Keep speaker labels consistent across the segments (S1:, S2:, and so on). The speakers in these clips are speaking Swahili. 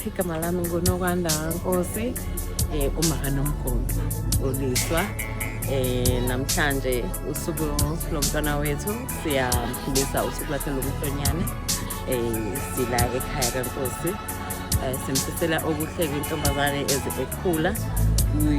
S1: Igama lami nguNokwanda Nkosi, uMakanomkhulu uLiswa. Namhlanje usuku lomntwana wethu siyamphilisa usuku lakhe lomhlonyane. Sila ekhaya kaNkosi. Simfisela okuhle kwintombazane ekhula.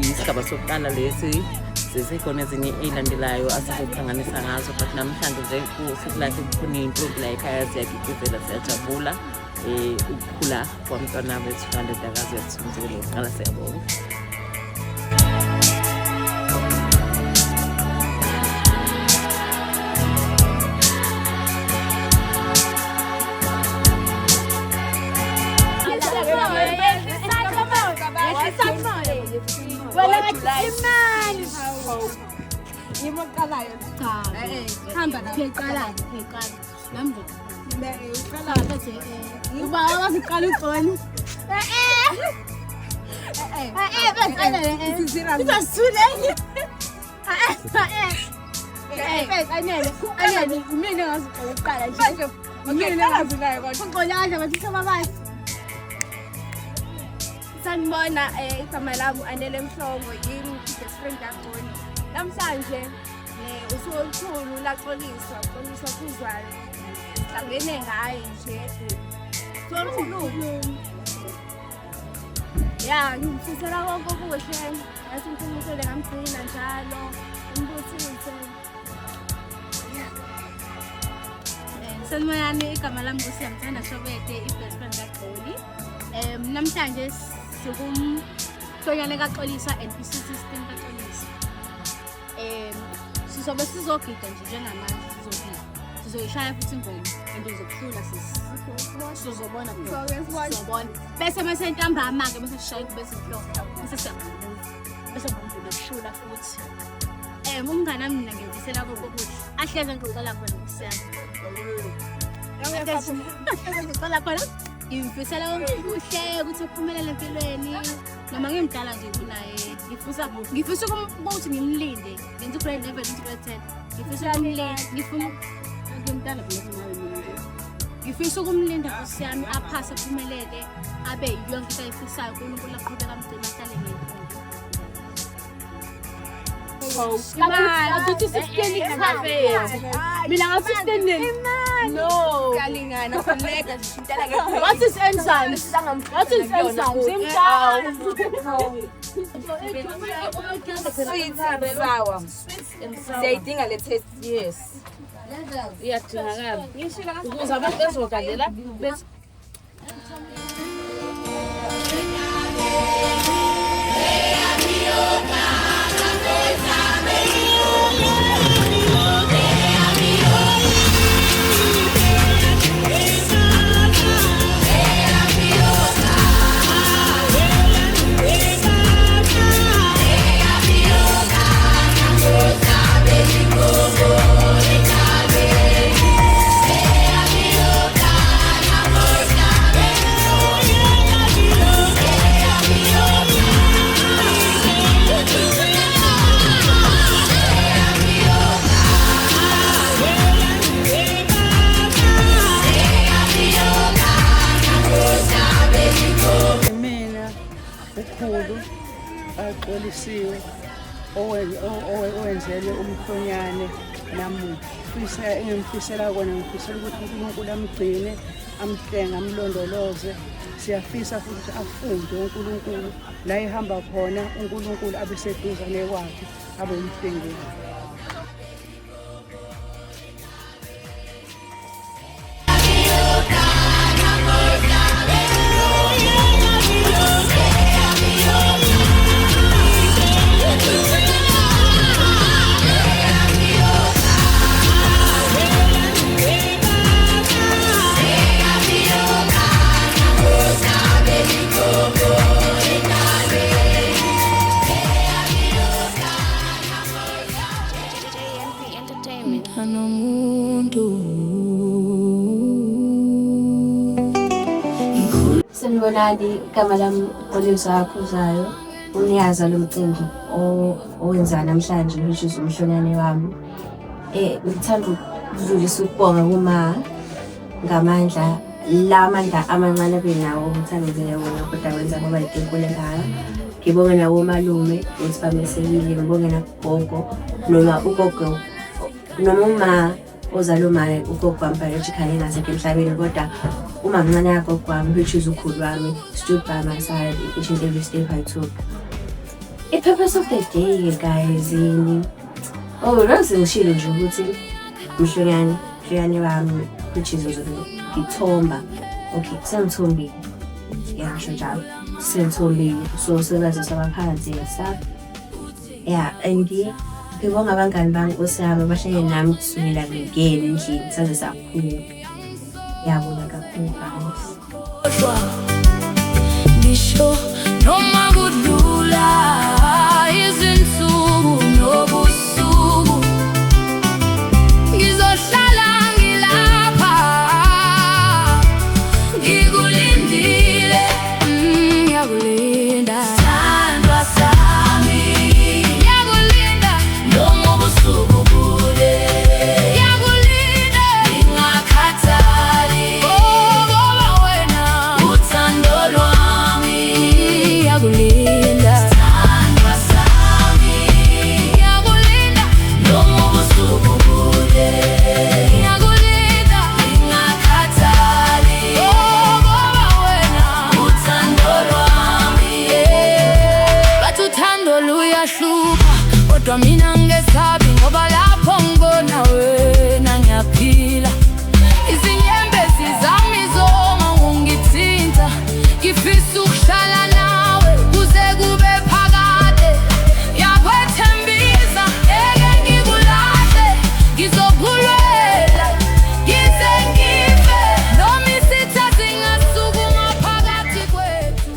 S1: Isigaba sokuqala lesi sisekhona ezinye ey'landelayo asizohlanganisa ngazo, but namhlanje nje usuku lakhe kukhona iy'ntombi la ekhaya ziyagigizela, siyajabula. Ukukhula kwamntwana wethu kandodakazi yethu umzukulu wokuqala siyabonga.
S2: Sanibona igama lami Anele Mhlongo, yimi best friend kaGoli. Namhlanje usuku olukhulu laxoliswa kuzwayo. Sihlangene ngaye nje. Solukhulu. Ya, ngifisela konke okuhle. Yathi uNkulunkulu ngamgcina njalo. Umbusise.
S3: Sanibonani, igama lami nguSiyamthanda Shobete, i-best friend kaGoli. Namhlanje sikumhlonyane kaXolisa and i-system kaXolisa. Sizobe sizogida nje njengamanje, sizoyishaya futhi ingoma and uzokuhlula sizobona sizobona. Bese mase ntambama-ke bese sishaya bese inhloko bese siyakhuluza bese ngomvulo kushula futhi. Umngane wami mina ngiyifisela konke okuhle, ahleze ngicela khona kusiyami. Ngicela khona ngimfisela konke kuhle ukuthi uphumelele empilweni noma ngimdala nje kunaye. Ngifisa ukuthi ngimlinde ngenze grade 11 into grade 10. Ngifisa ukumlinda, ngimdala ngifisa ukumlinda kusiyami aphase uphumelele abe yonke into ayifisayo uNkulunkulu aqhubeka amgcina ahlale ngedwa.
S2: No. Kalingana khuleka sishintela ke.
S3: What is enzymes? What is enzymes?
S2: Sweet and sour. Siyayidinga le taste. Yes.
S1: Iyadingakala. Ukuze abantu bezokadlela bese
S4: axolisiwe owenzelwe umhlonyane namuhla engimfisela kona ngifisela ukuthi uNkulunkulu amgcine amhlenge amlondoloze. Siyafisa futhi afunde uNkulunkulu la ehamba khona uNkulunkulu abe seduzane kwakhe abe umhlengeli.
S5: Sanibonani, igama lami uLiswa Akhuzayo.
S3: umnikazi walo mcimbi owenza namhlanje which is umhlonyane wami. Ngithanda ukudlulisa ukubonga kuma ngamandla lamandla amancane abenawo ngithandele wona kodwa wenza ngoba inkulu engaka. Ngibonge nawo malume ukuthi bamesekile, ngibonge nagogo noma ugogo noma uma ozalo uma ugogo wami biologically engasekho emhlabeni kodwa uma mncane yagogo wami which is ukhulu wami stood by my side each and every step I took. The purpose of the day, guys, rose ngishilo nje ukuthi mhlonyane wami which is ngithomba. Okay, sengithombile. Yeah, ngisho njalo. Sengithombile. So sebaze sabaphansi stuff. Yeah, and ngibonga abangani bami osiyama bashaye nami kusukela ngingena endlini saze sakhula. Yabona kakhulu guys.
S5: Ngisho noma kudlula izinsuku nobusuku ngizohlala ngilapha ngikulindile ngiyakulinda sandwa sami ngiyakulinda noma ubusuku bude ngiyakulinda ngingakhathali ngoba wena uthando lwami ngiyakulinda sandwa sami ngiyakulinda noma ubusuku bude ngiyakulinda ngingakhathali ngoba wena uthando lwami. Bathi uthando luyahlupha kodwa mina ngesabi ngoba lapho ngibona wena ngiyaphila. Izinyembezi zami zonke ungithinta ngifisa ukuhlala nawe kuze kube phakade. Yakwethembisa ngeke ngikulahle ngizokulwela ngize ngife noma isitha singasukuma phakathi kwethu.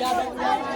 S5: Sompa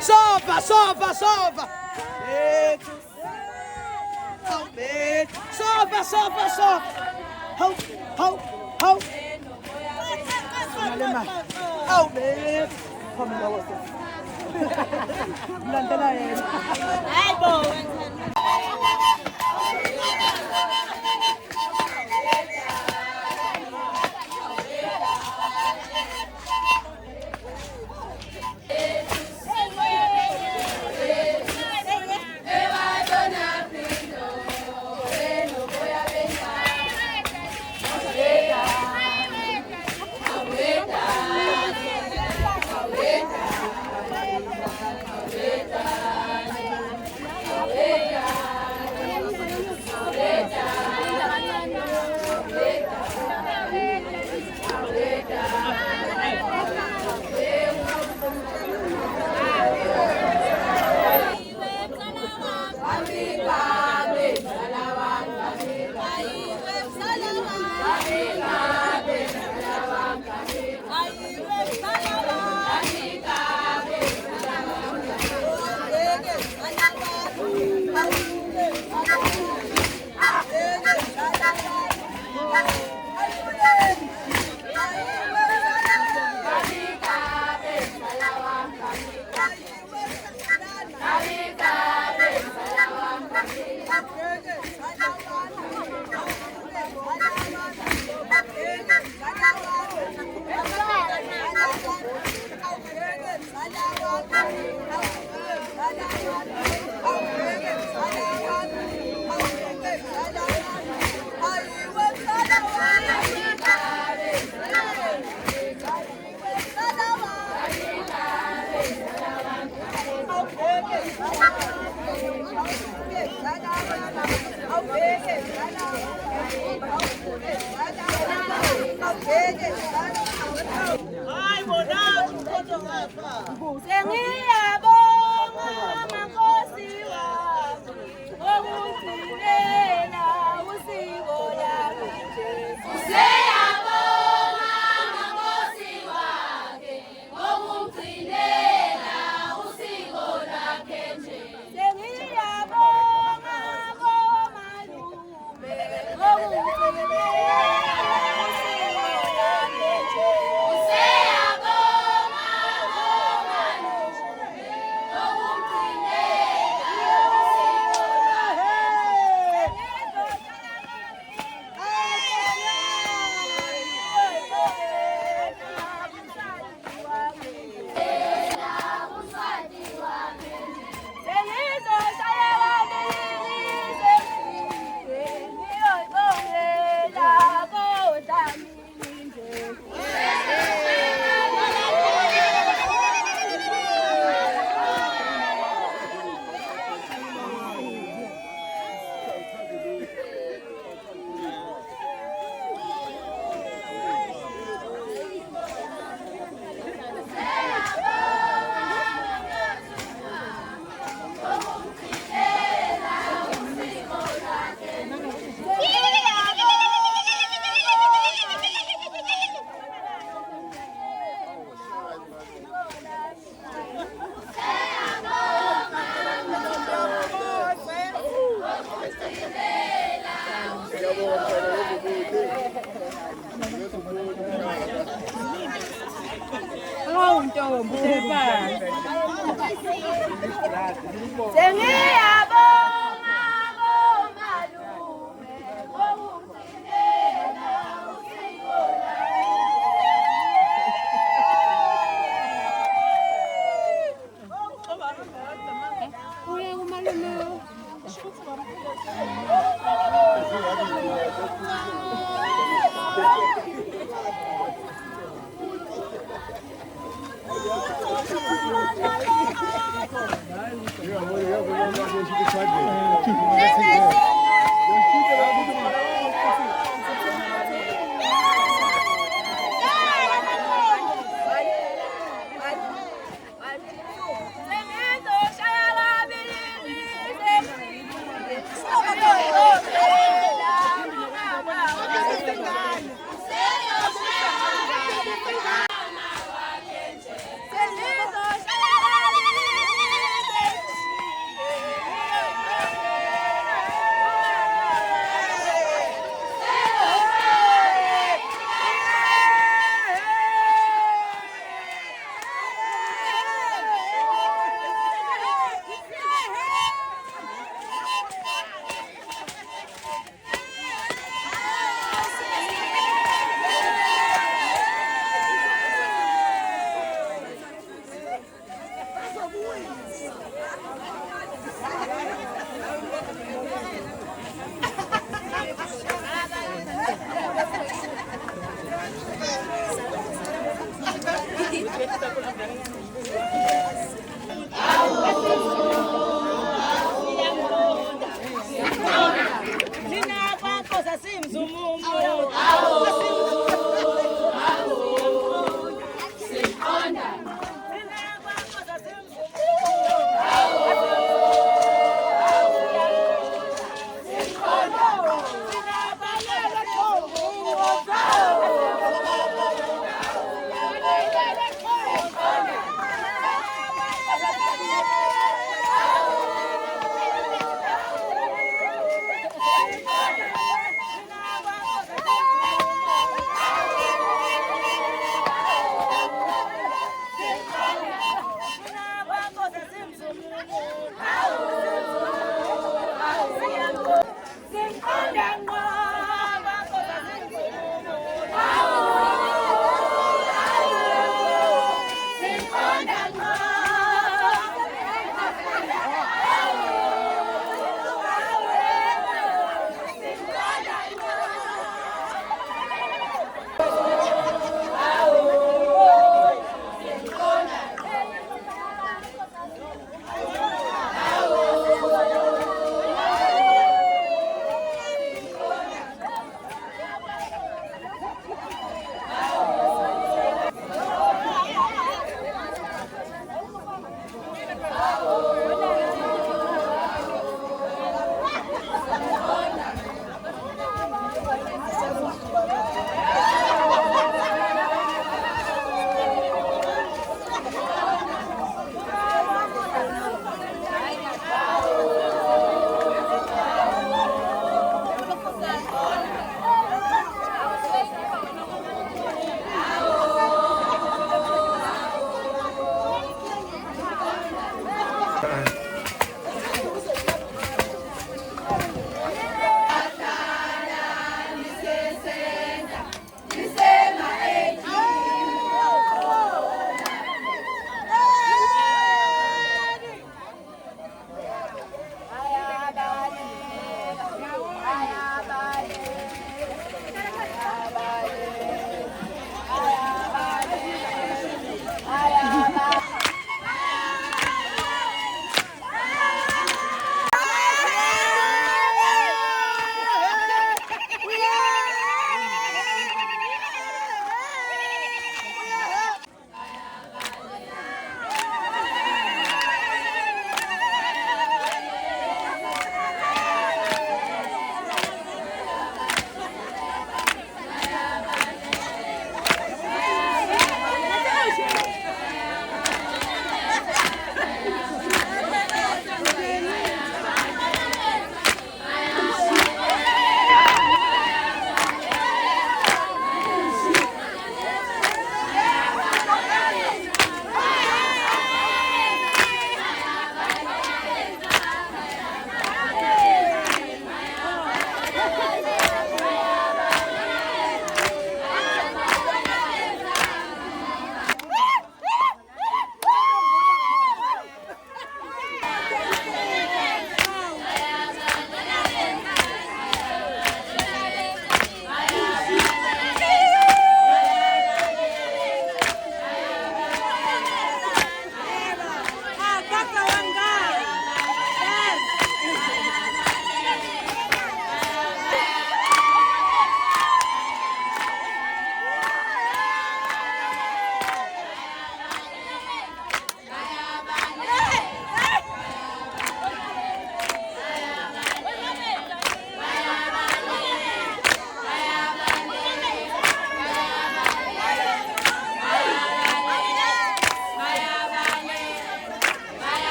S6: Sova, sova, sova. Sova, sova, sova. Ho, ho, ho. Oh, man. Come on, what's
S5: Yeah.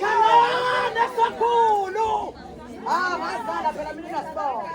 S6: Kanana sakhulu. Ah, ngazala phela mina sibona.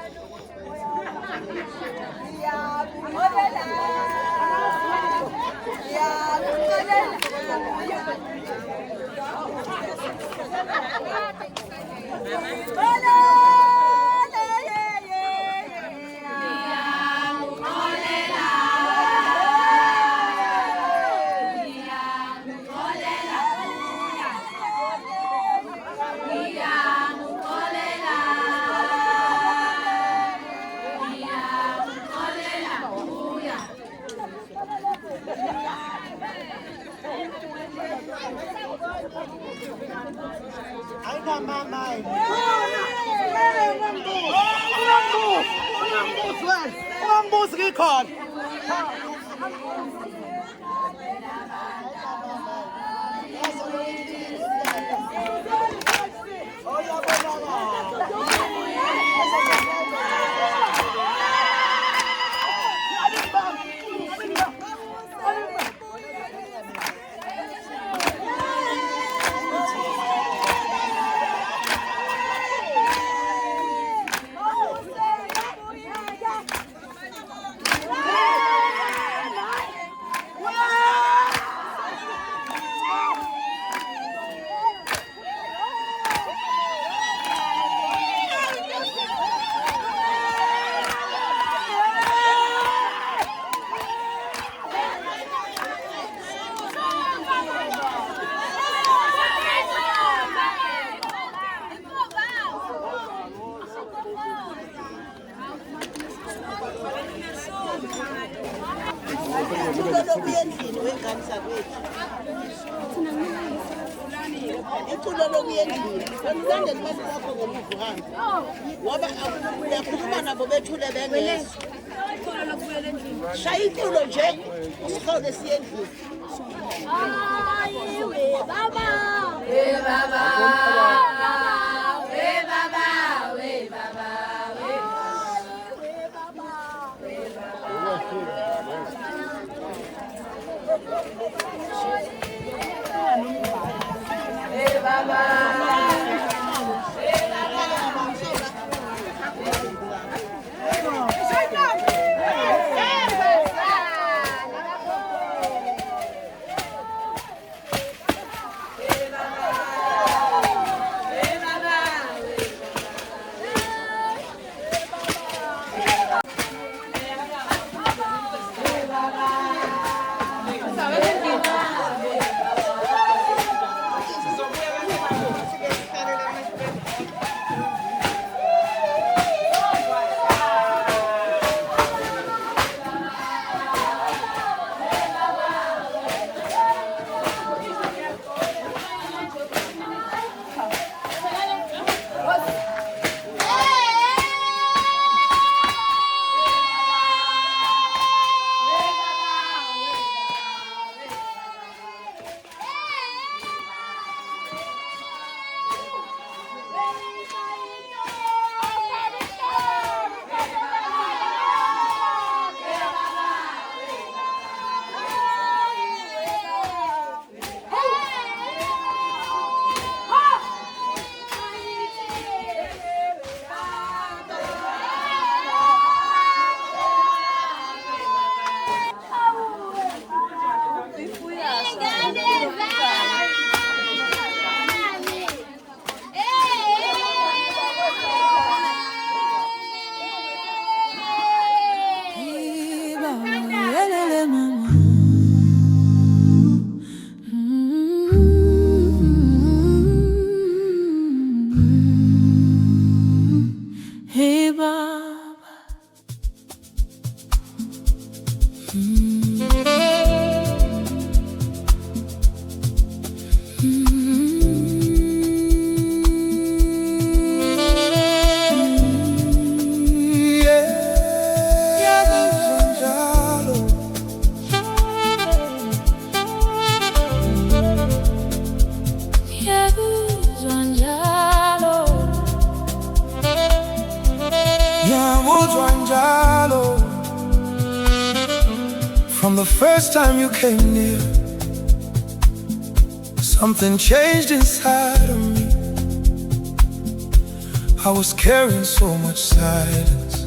S6: Ayina mama. Ungambuzi ngikhona. Yakhuluma nabo bethule bengezwa. Shaya iculo nje usikhole siyendlini.
S2: Hayi we baba.
S5: We baba. We baba. We baba. We baba.
S7: From the first time you came near, something changed inside of me. I was carrying so much silence,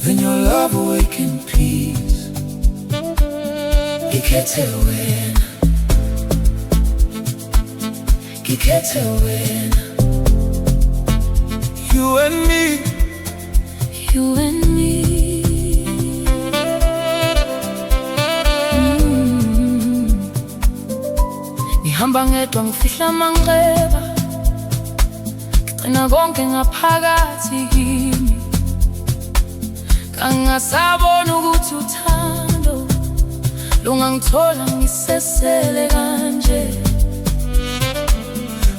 S7: then your love awakened peace. Kikete wena, you and me,
S8: you and me. Ngihamba ngedwa ngifihla amanxeba, ngigcina konke ngaphakathi kimi. Kangasabona ukuthi uthando lungangithola ngisesele kanje.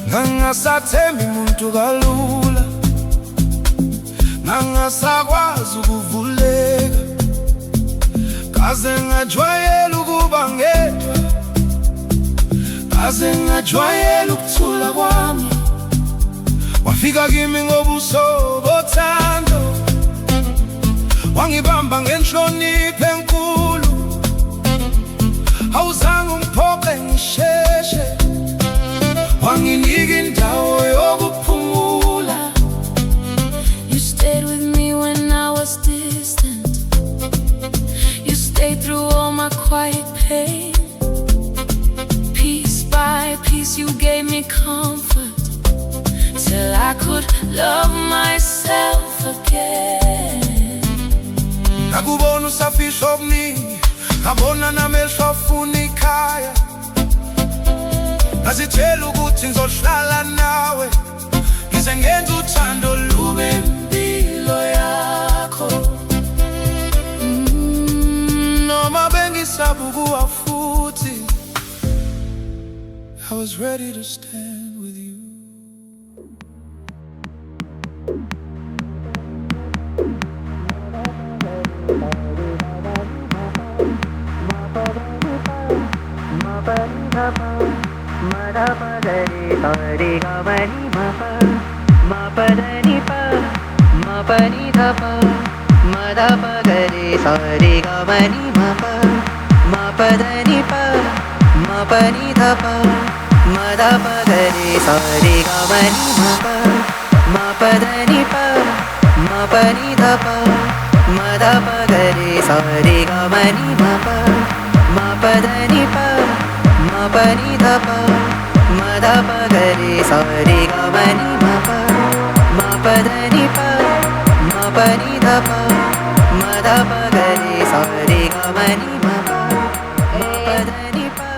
S7: Ngangasathembi muntu kalula, ngangasakwazi ukuvuleka, kaze ngajwayela ukuba ngedwa, kaze ngajwayela ukuthula kwami. Wafika kimi ngobuso bothando, wangibamba ngenhlonipho enkulu. Awuzange ungiphoqe ngisheshe, wanginika indawo yokuphumula.
S8: You stayed with me when I was distant. You stayed through all my quiet pain. Piece by piece you gave me comfort, till I could love myself again.
S7: Nakubona usafisha okuningi, ngabona namehlo afuna ikhaya. Ngazitshela ukuthi ngizohlala nawe, ngize ngenze uthando lube impilo yakho. Noma bengisaba ukuwa futhi, I was ready to stand with you.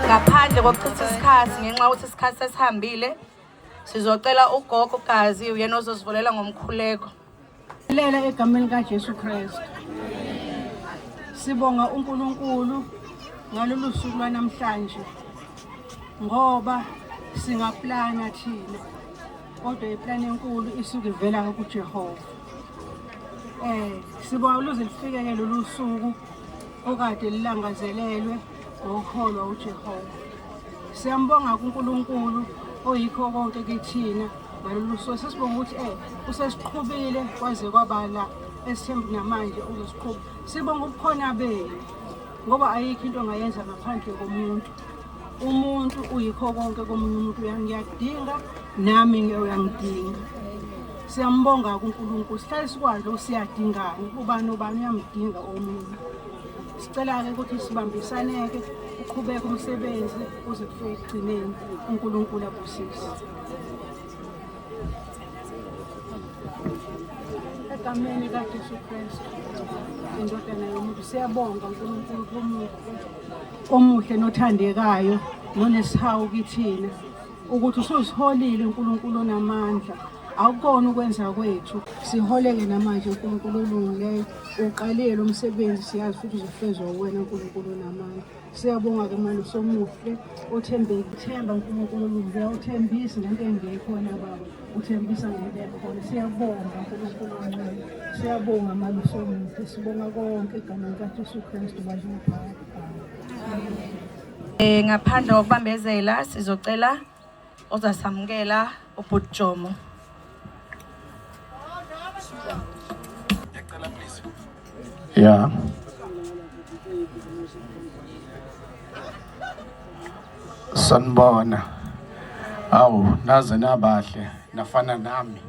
S1: Ngaphandle kokuchitha isikhathi ngenxa ukuthi isikhathi sesihambile, sizocela ugogo Gazi uyena ozosivulela ngomkhuleko.
S4: Lela egameni kaJesu Kristu. Sibonga uNkulunkulu ngalolu suku lwanamhlanje, ngoba singaplana thina, kodwa iplani enkulu isuke ivela kuJehova. Sibonga luze lifike lolu suku okade lilangazelelwe ngokuholwa uJehova. Siyambonga kuNkulunkulu oyikho konke kithina ngalolu suku. Sesibonga ukuthi usesiqhubile kwaze kwaba la esithembu namanje uzosiqhuba. Sibonga ubukhona benu, ngoba ayikho into ongayenza ngaphandle komuntu. Umuntu uyikho konke komunye umuntu. Uyangiyadinga nami uyangidinga. Siyambonga kuNkulunkulu. Sihlale sikwazi usiyadingana, ubani nobani uyamdinga omunye. Sicela-ke ukuthi sibambisaneke, uqhubeke umsebenzi uze kufike ekugcineni. uNkulunkulu abusise. Egameni kaJesu Kristu, indodana yomuntu, siyabonga uNkulunkulu omuhle nothandekayo nonesihawu kithina, ukuthi usuziholile uNkulunkulu onamandla. Awukona ukwenza kwethu, siholeke namanje uNkulunkulu olungileyo. Uqalile umsebenzi, siyazi futhi uzofezwa wena uNkulunkulu onamandla. Siyabonga-ke manje usomuhle othemba uNkulunkulu olungileyo, uthembisa ngento engekhona baba, uthembisa ngento ekhona. Siyabonga uNkulunkulu onqobo, siyabonga manje usomuhle, sibonga konke egameni kaJesu Kristu bazimphayo.
S1: Ngaphandle kokubambezela sizocela ozasamukela uBhuti Jomo.
S9: Yeah. Sanibona. Awu, naze nabahle, nafana nami.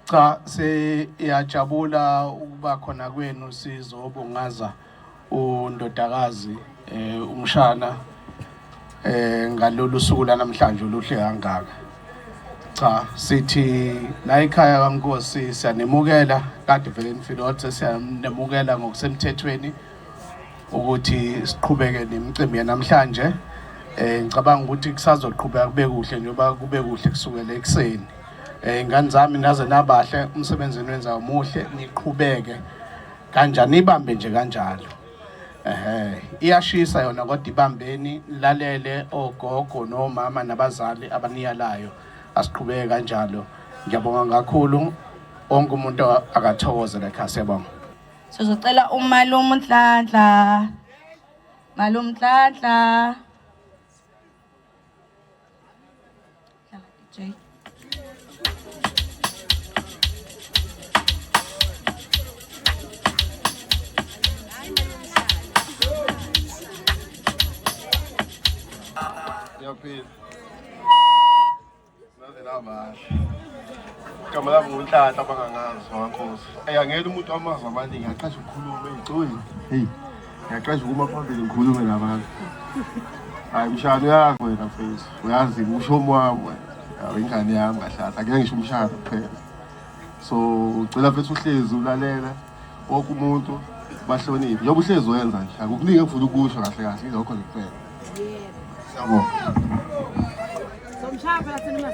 S9: Cha, siyajabula ukuba khona kwenu Sizwe obungaza undodakazi umshana ngalolu suku namhlanje oluhle kangaka. Cha, sithi la ekhaya kaNkosi siyanemukela kade vele nifile ukuthi siyanemukela ngokusemthethweni ukuthi siqhubeke nemicimbi yanamhlanje. Ngicabanga ukuthi kusazoqhubeka kube kuhle njengoba kube kuhle kusukela ekseni. Ingane zami naze nabahle umsebenzini wenza umuhle niqhubeke kanjani ibambe nje kanjalo. Iyashisa yona kodwa ibambeni lalele ogogo nomama nabazali abaniyalayo asiqhubeke kanjalo. Ngiyabonga kakhulu onke umuntu akathokoze la ekhaya siyabonga.
S1: Sizocela umalume uNhlanhla. Malume Nhlanhla. DJ.
S10: Yaphila. Naze nabahle. Igama lami nguNhlanhla abangangazi waNkosi. Angeke umuntu amazi amaningi aqashe ukukhuluma ey'coni. Hey. Ngiyaqasha ukuma phambili ngikhulume nabantu. Hayi mshado uyazi wena mfethu. Uyazi umshomo wami wena. Ingane yami kaHlanhla. Angeke ngisho umshado kuphela. So ucela mfethu uhlezi ulalela wonke umuntu bahloniphe. Njengoba uhlezi wenza nje. Akukuningi engifuna ukusho kahle kahle izokho nje kuphela. Siyabonga.
S2: Somshaka lasenima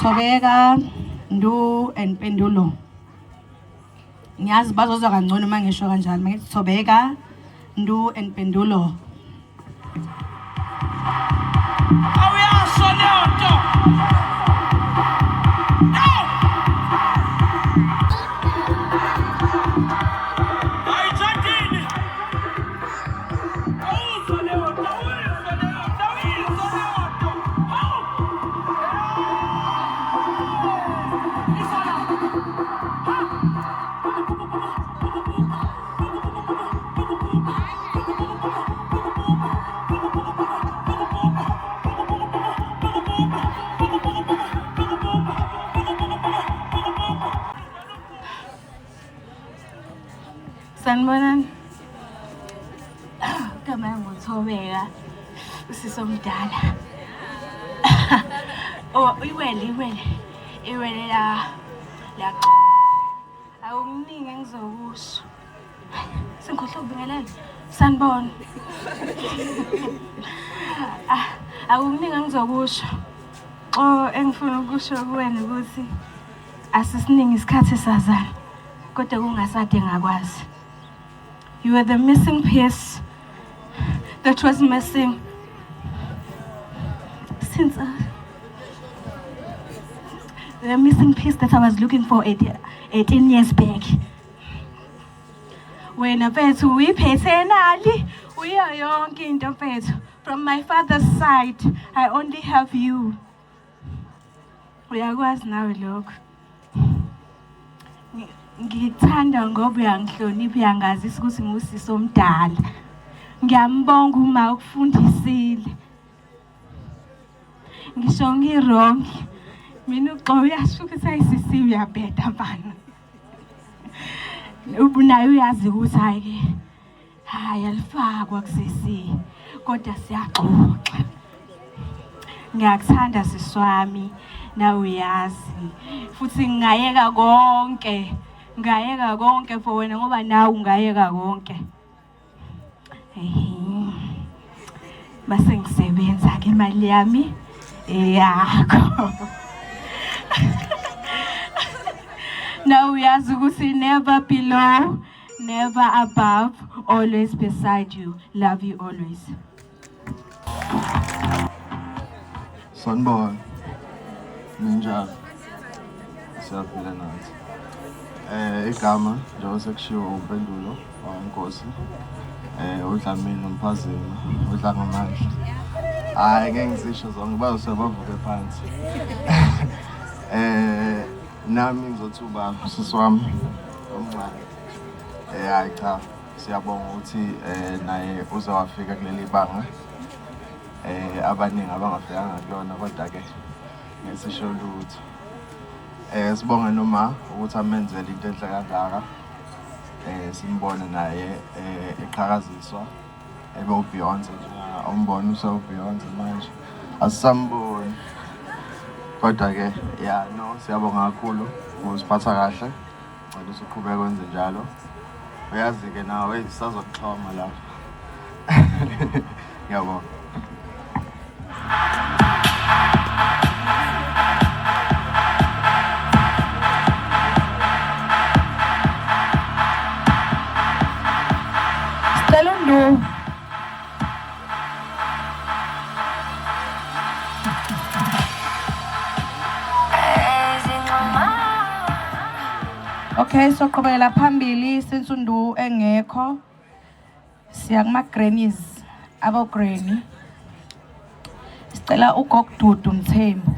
S1: Thobeka, Ndu and Pendulo. Ngiyazi bazozwa kangcono uma ngisho kanjalo. Mangithi Thobeka, Ndu and Pendulo.
S7: Awuyasho leyo nto. Ayithathini. Awuzwa leyo nto, awuzwa leyo nto, awuzwa leyo nto.
S1: Sanibonani. Igama nguThobeka. Usisomdala. Oh, iwele la awukuningi engizokusho. Sengikhohle ukubingelela. Sanibona. Awukuningi engizokusho. Engifuna ukusho kuwena ukuthi asisiningi isikhathi sazana. Kodwa kungasade ngakwazi. You were the missing piece that was missing since the missing piece that I was looking for 18 years back. Wena mfethu uyiphethe nali uyo yonke into mfethu. From my father's side, I only have you. Uyakwazi nawe lokho. Ngithanda ngoba uyangihlonipha uyangazisa ukuthi ngusisi omdala. Ngiyambonga uma ukufundisile. Ngisho ngirong. Mina uXolo uyasho ukuthi ayisisi uyabheda mfana. Ubunayo uyazi ukuthi hayi alifakwa kusisi. Kodwa siyaxoxa. Ngiyakuthanda siswami nawe uyazi. Futhi ngingayeka konke. Ngayeka konke for wena ngoba nawe ungayeka konke. Base ngisebenza ke imali yami yakho. Now we ask Gusi, never below, never above, always beside you. Love you always.
S10: Sanibona. Ninjani? Siyaphila nathi. Igama njengoba sekushiwo uMpendulo waNkosi. Udlamini nomphazeni, udla ngamandla. Hayi ngeke ngisisho zonke bazosebavuke phansi. Nami ngizothuba usisi wami omncane. Hayi cha, siyabonga ukuthi naye uzawafika kuleli banga. Abaningi abangafikanga kulona kodwa ke ngesisho lutho. Sibonga noma ukuthi amenzele into enhle kangaka. Simbone naye eqhakaziswa ebe uBeyonce nje umbone useBeyonce manje asamboni kodwa ke ya no siyabonga kakhulu ngosiphatha kahle ngicela usuqhubeka kwenze njalo uyazi ke nawe sisazokuxhoma lapha ngiyabonga.
S1: Okay, so qhubekela phambili since uNdu engekho. Siya kuma grannies, abo granny. Sicela uGogdudu Mthembu.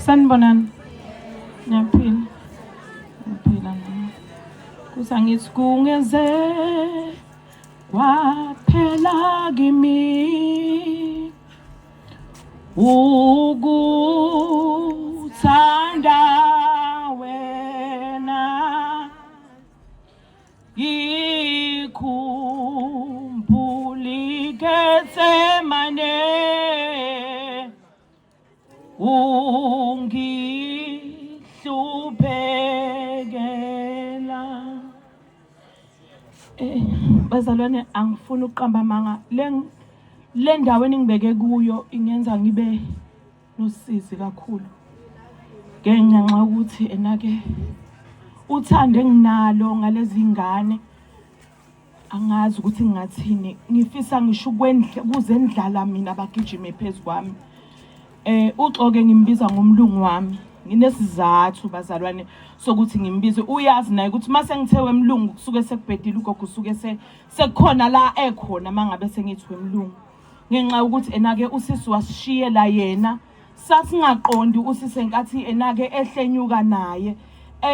S11: Sanibonani. Ngiyaphila. Ngiyaphila nami. Kusangithi kungeze kwaphela kimi ukuthanda wena ikhumbuli Getsemane ungihluphekela. Bazalwane angifuni uqamba amanga le ndawo engibeke kuyo ingenza ngibe nosizi kakhulu. Ngenxa ukuthi enake uthande enginalo ngalezi ingane angazi ukuthi ngingathini ngifisa ngisho kuzendlala mina abagijime phezukwami. Uxoke ngimbiza ngomlungu wami nginesizathu bazalwane sokuthi ngimbize uyazi naye ukuthi mase ngithe wemlungu kusuke sekubhedile ugogo usuke sekukhona la ekhona mangabe sengithi wemlungu ngenxa ukuthi enake usisi wasishiye la yena sasingaqondi usisi enkathi enake ehlenyuka naye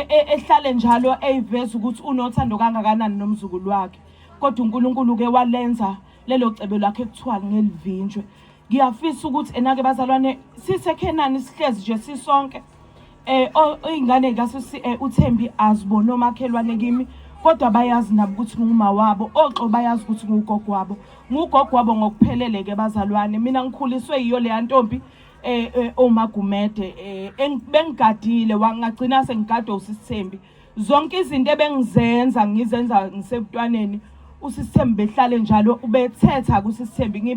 S11: ehlale njalo eyiveza ukuthi unothando kangakanani nomzukulu wakhe kodwa uNkulunkulu ke walenza lelo cebo lakhe kuthiwa ngelivinjwe. Ngiyafisa ukuthi enake bazalwane sisekhenani sihlezi nje sisonke ingane kasisi uThembi azibona omakhelwane kimi kodwa bayazi nabo ukuthi nguma wabo oxo bayazi ukuthi ngugogo wabo ngokuphelele ke bazalwane mina ngikhuliswe yiyo le ntombi oMagumede bengigadile wangagcina sengigade uSithembi zonke izinto ebengizenza ngizenza ngisebutwaneni uSithembi behlale njalo ubethetha kuSithembi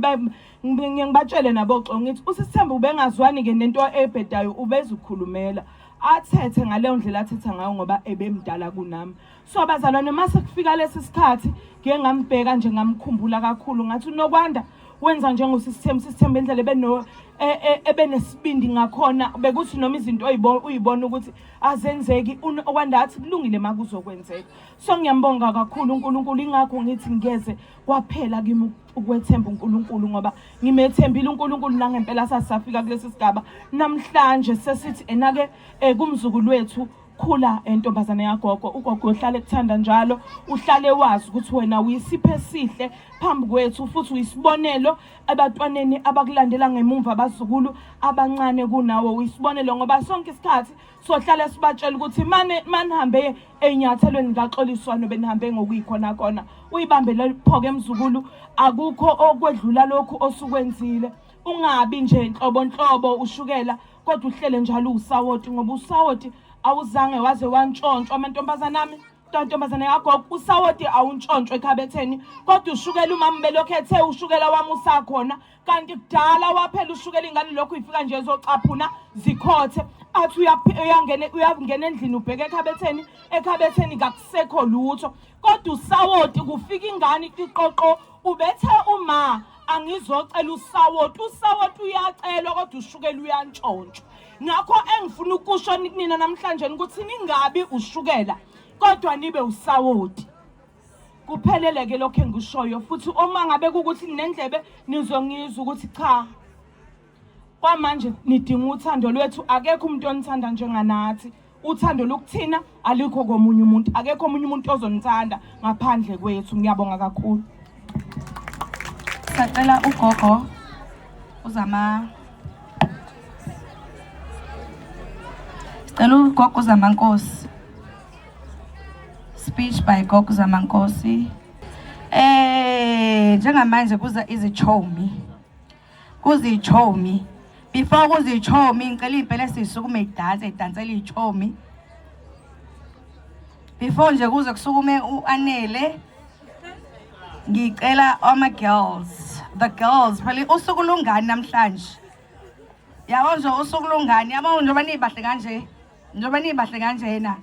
S11: ngibatshele naboxo ngithi uSithembi ubengazwani ke nento ebhedayo ubezukhulumela athethe ngaleyo ndlela athetha ngayo ngoba ebemdala kunami. So abazalwane mase kufika lesi sikhathi ngeke ngambheka nje ngamkhumbula kakhulu ngathi uNokwanda wenza njengosithembi endlela ebenesibindi ngakhona bekuthi noma izinto uyibona ukuthi azenzeki Okwanda athi kulungile makuzokwenzeka. So ngiyambonga kakhulu uNkulunkulu ingakho ngithi ngeze kwaphela kimi ukwethemba uNkulunkulu ngoba ngimethembile uNkulunkulu nangempela sasafika kulesi sigaba namhlanje sesithi enake kumzukulu wethu khula entombazane yagogo, ugogo uhlale kuthanda njalo, uhlale wazi ukuthi wena uyisipho esihle phambi kwethu futhi uyisibonelo abantwaneni abakulandela ngemumva abazukulu abancane kunawo, uyisibonelo ngoba sonke isikhathi sohlala sibatshela ukuthi manihambe enyathelweni kaXoliswano benihambe ngokuyikhona khona, uyibambele phoke emzukulu, akukho okwedlula lokhu osukwenzile. Ungabi nje inhlobonhlobo ushukela kodwa uhlele njalo usawoti ngoba usawoti awuzange waze wantshontshwa amantombazane ami, ntombazane yakho usawoti awuntshontsho ekhabetheni kodwa ushukela umama belokhu ethe ushukela wami usakhona kanti kudala waphela ushukela ingane lokhu ifika nje ezocaphuna zikhothe athi uyangena endlini ubheke ekhabetheni kakusekho lutho kodwa usawoti kufika ingane iqoqo ubethe uma angizocela usawoti uyacelwa kodwa ushukela uyantshontshwa. Ngakho engifuna ukusho nina namhlanje ukuthi ningabi ushukela kodwa nibe usawoti. Kupheleleke lokho engishoyo futhi uma ngabe ukuthi ninendlebe nizongizwa ukuthi cha. Kwamanje nidinga uthando lwethu, akekho umuntu onithanda njenganathi. Uthando lokuthina alikho komunye umuntu, akekho omunye umuntu ozonithanda ngaphandle kwethu. Ngiyabonga kakhulu.
S1: Sacela ugogo uzama Sicela ugogo uZamankosi. Speech by Gogo Zamankosi. Njengamanje kuza izichomi. Kuzichomi. Before kuzichomi ngicela impela sisukume idansela ichomi. Before nje kuze kusukume uAnele ngicela girls, the girls, phela usuku lungani namhlanje. Yabo nje usuku lungani, yabo njoba nibahle kanje. Njoba nibahle kanjena.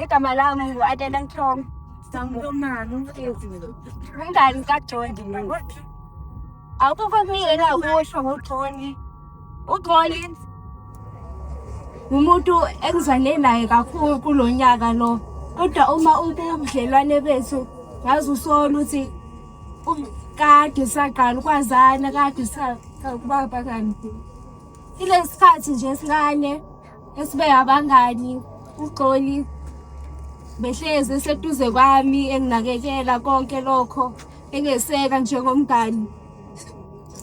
S2: Igama lami ngu-Adela Nhlongo. Umngani kaJondi mina. Akukho okuningi engakusho ngoJondi. uJondi umuntu engizwane naye kakhulu kulo nyaka lo. Kodwa uma ubudlelwane bethu ngazi usola ukuthi kade saqala ukwazana, kade sakubaba kanti. Ilesikhathi nje esincane esibe abangani, uJondi behlezi eseduze kwami enginakekela konke lokho engeseka njengomngani.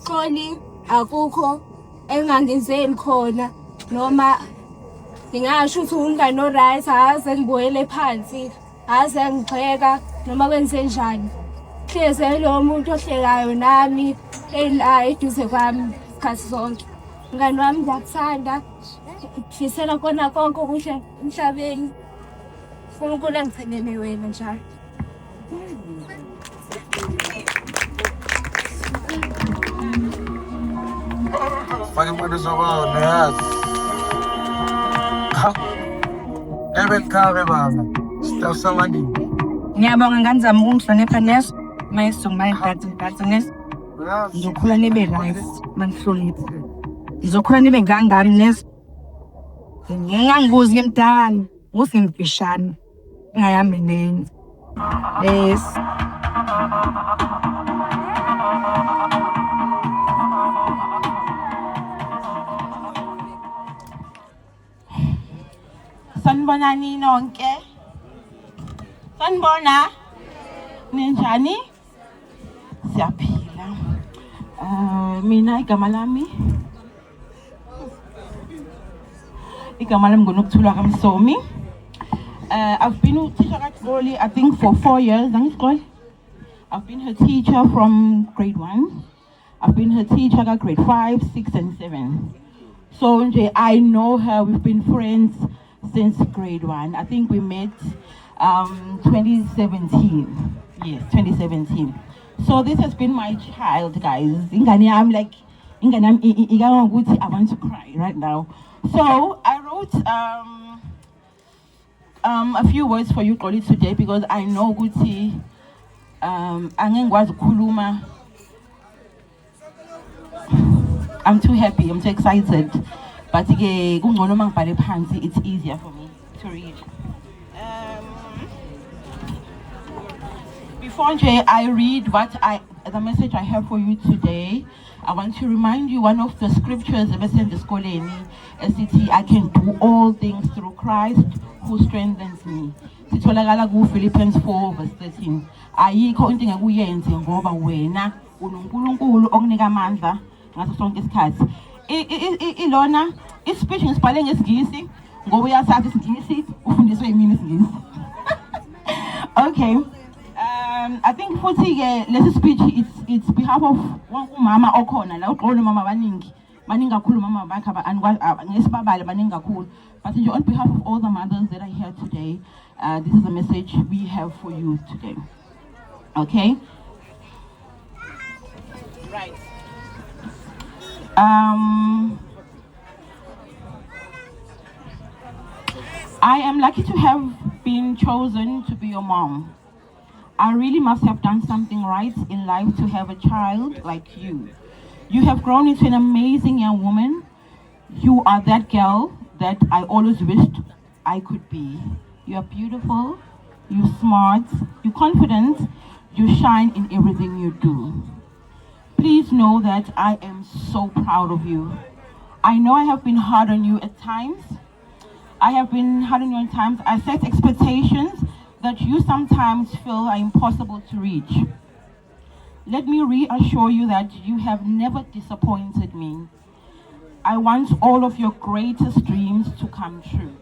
S2: UJondi akukho engangenzeli khona noma ngingasho ukuthi umngani oright, aze ngiboyele phansi, aze ngigxeka noma kwenze njani. Hleze lo muntu ohlekayo nami ela eduze kwami isikhathi sonke. Mngani wami ngiyakuthanda, ngifisela khona konke okuhle emhlabeni. uNkulunkulu angigcinele wena njalo.
S12: Fake imali zokona yazi. Ebekhabe baba. Staff samani.
S1: Ngiyabonga ngani zami ukungihlonipha neso. Mayisunguma ihathi neso. Ngizokhula nibe right mangihlonipha. Ngizokhula nibe ngangani neso. Ngingangibuzi emdala, ngusingifishana. Ngayami nini. Yes.
S11: Sanibonani nonke. Sanibona. Ninjani? Siyaphila. Mina igama lami nguNokuthula kaMsomi. I've been a teacher at Goli, I think for 4 years. I've been her teacher from grade 1. I've been her teacher at grade 5, 6, and 7. So I know her. We've been friends since grade 1. I think we met 2017. Yes, 2017. So this has been my child, guys. I'm like I want to cry right now. So I wrote a few words for you, Xoli, today because I know ukuthi angengikwazi ukukhuluma. I'm too happy, I'm too excited. But kungcono mangibhale phansi, it's easier for me to read. Before I read the message I have for you today, I want to remind you one of the scriptures ever sent to Skoleni, SCT, I can do all things through Christ who strengthens me. Sitholakala ku Philippians 4 verse 13. Ayikho into engekuyenze ngoba wena uNkulunkulu okunika amandla ngaso sonke isikhathi. Ilona ispeech ngisibhale ngesingisi ngoba uyasathi isingisi ufundiswe yimini isingisi. Okay. I think futhi ke lesi speech it's behalf of umama okhona la uxolo mama baningi kakhulu mama bakhe ngesibabale baningi kakhulu, but on behalf of all the mothers that are here today, this is a message we have for you today. Okay? Right. I am lucky to have been chosen to be your mom. I really must have done something right in life to have a child like you. You have grown into an amazing young woman. You are that girl that I always wished I could be. You are beautiful, you're smart, you're confident, you shine in everything you do. Please know that I am so proud of you. I know I have been hard on you at times. I set expectations that you sometimes feel are impossible to reach. Let me reassure you that you have never disappointed me. I want all of your greatest dreams to come true.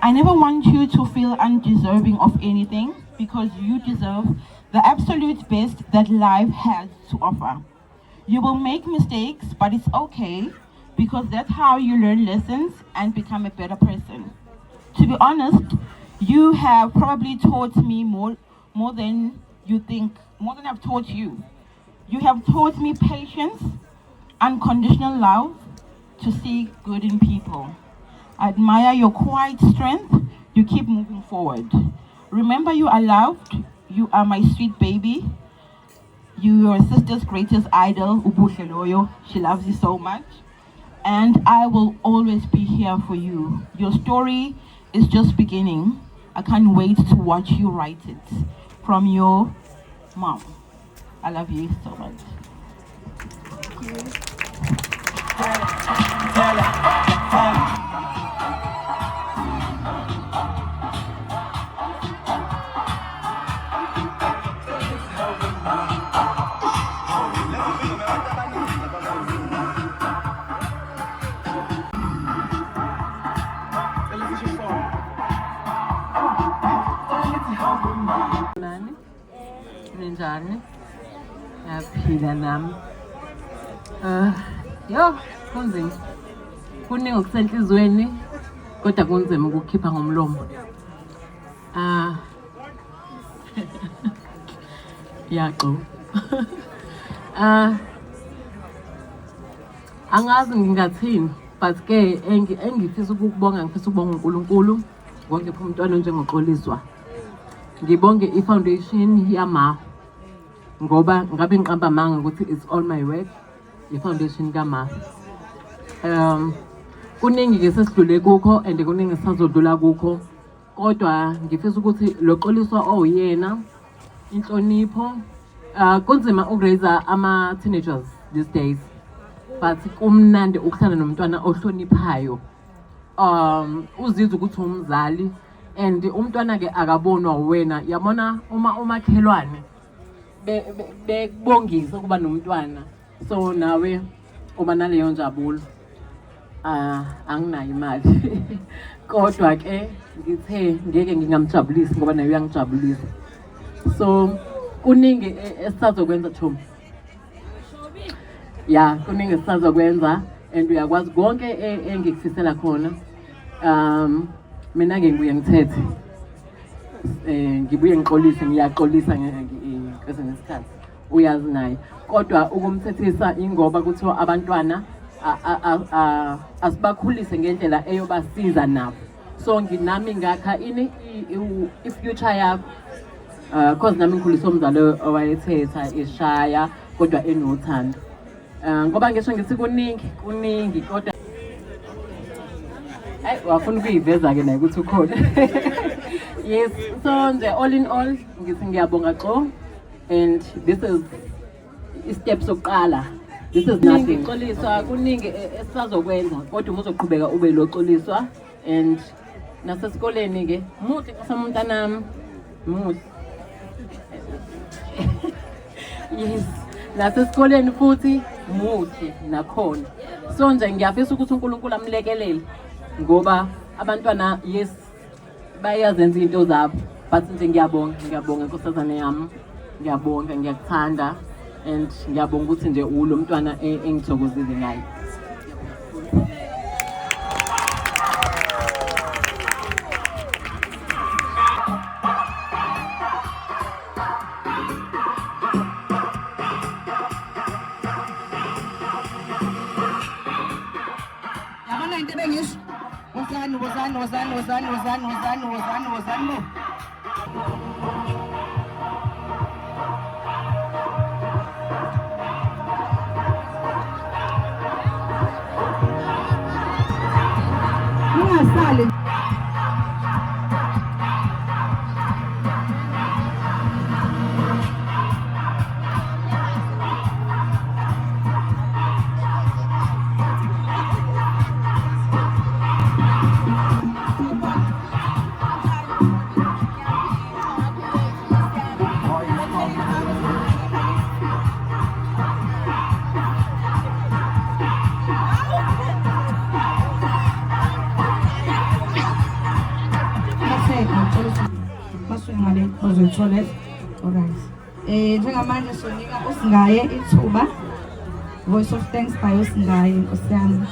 S11: I never want you to feel undeserving of anything because you deserve the absolute best that life has to offer. You will make mistakes, but it's okay because that's how you learn lessons and become a better person. To be honest, you have probably taught me more than you think, more than I've taught you. You have taught me patience, unconditional love, to see good in people. I admire your quiet strength. You keep moving forward. Remember, you are loved. You are my sweet baby. You are your sister's greatest idol, Ubuhle Loyo. She loves you so much. And I will always be here for you. Your story is just beginning. I can't wait to watch you write it. From your mom. I love you so much.
S13: Ninjani? Yaphila nami. Yo, kunzima. Kuningi okusenhlizweni kodwa kunzima ukukhipha ngomlomo. Yaqo. Angazi ngingathini, but ke engifisa ukubonga uNkulunkulu ngokupha umntwana njengoXoliswa. Ngibonge i-foundation yama ngoba ngabe ngiqamba manga ukuthi it's all my work, i-foundation kama. Kuningi ke sesidlule kukho and kuningi sisazodlula kukho, kodwa ngifisa ukuthi lo Xoliswa oyena inhlonipho. Kunzima ukuraise ama teenagers these days, but kumnandi ukuhlala nomntwana ohloniphayo. Uzizwa ukuthi umzali and umntwana ke akabonwa wena. Yabona uma umakhelwane bekubongisa kuba nomntwana, so nawe uba naleyo njabulo. Anginayo imali kodwa ke ngithe ngeke ngingamjabulisi ngoba naye uyangijabulisa. So kuningi esizokwenza Thomi. Yeah, kuningi esizokwenza and uyakwazi konke engikufisela khona. Mina ke ngibuye ngithethe ngibuye ngixolise, ngiyaxolisa ngesikhathi. uyazi naye kodwa ukumthethisa ingoba kuthiwa abantwana asibakhulise ngendlela eyobasiza nabo so nginami ngakha ini i-future yakho cause nami ngikhuliswe umzalo owayethetha eshaya kodwa enothando ngoba ngisho ngithi kuningi kodwa hayi wafuna ukuyiveza ke naye ukuthi ukhona yes so nje all in all ngithi ngiyabonga xo and this is i-step sokuqala this is nothing xoliswa kuningi esizokwenza kodwa uzoqhubeka ube loxoliswa and nasesikoleni ke muhle kasamntanami muhle yes nasesikoleni futhi muhle nakhona so nje ngiyafisa ukuthi uNkulunkulu amlekelele ngoba abantwana yes bayazenza into zabo but nje ngiyabonga nkosazane yami ngiyabonga ngiyakuthanda and ngiyabonga ukuthi nje ulo mntwana engithokozile ngaye
S1: wozani ungasali toilet. Alright. Njengamanje sonika uSingaye ithuba. Voice of thanks by uSingaye Nkosi yami.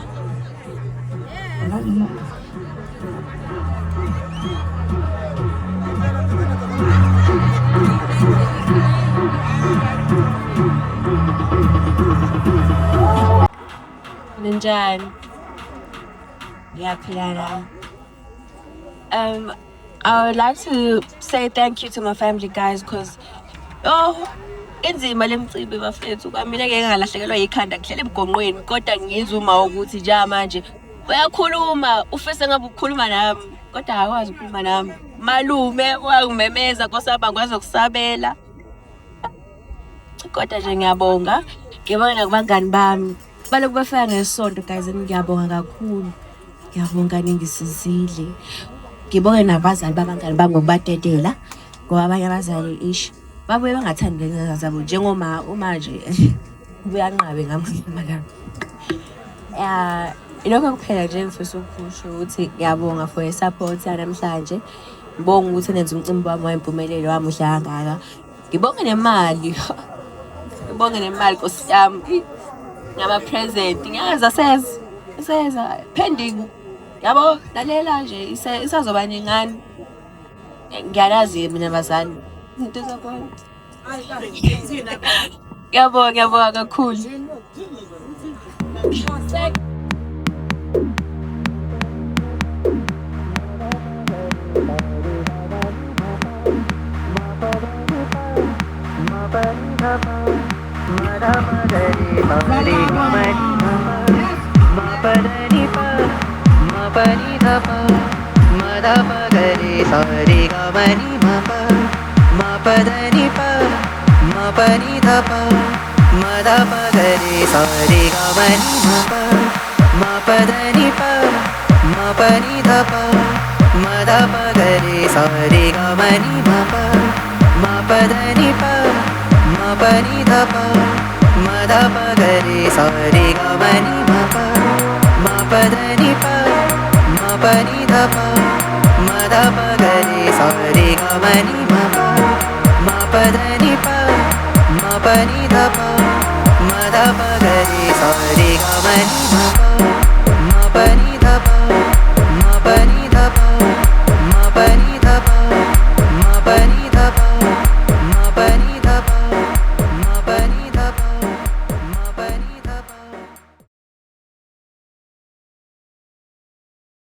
S14: Ninjani. Yaphilana. I would like to say thank you to my family, guys, because inzima lemcibi bafethu kwamina ngeke ngalahlekelwa yikhanda ngihlele emgonqweni kodwa ngizuma ukuthi nje manje uyakhuluma ufise ngabe ukukhuluma nami kodwa akwazi ukukhuluma nami malume wangimemeza nkosaba ngwazi ukusabela kodwa nje ngiyabonga kubangani bami baloku bafika ngesonto guys ngiyabonga kakhulu ngiyabonga ningisizile ngibonge nabazali babangani bami ngokubadedela ngoba abanye abazali ish babuye bangathandi ngezizathu zabo njengoma manje uyanqabe ngamagama ilokho kuphela nje ngifisa ukusho ukuthi ngiyabonga for support namhlanje ngibonga ukuthi nenza umcimbi wami wempumelelo wami uhlanga ngaka ngibonge nemali Nkosi yami ngaba present ngiyaza seza pending yabo lalela nje isazoba ningani ngiyalazi mina bazali into zakhona ngiyabonga kakhulu
S15: ma pa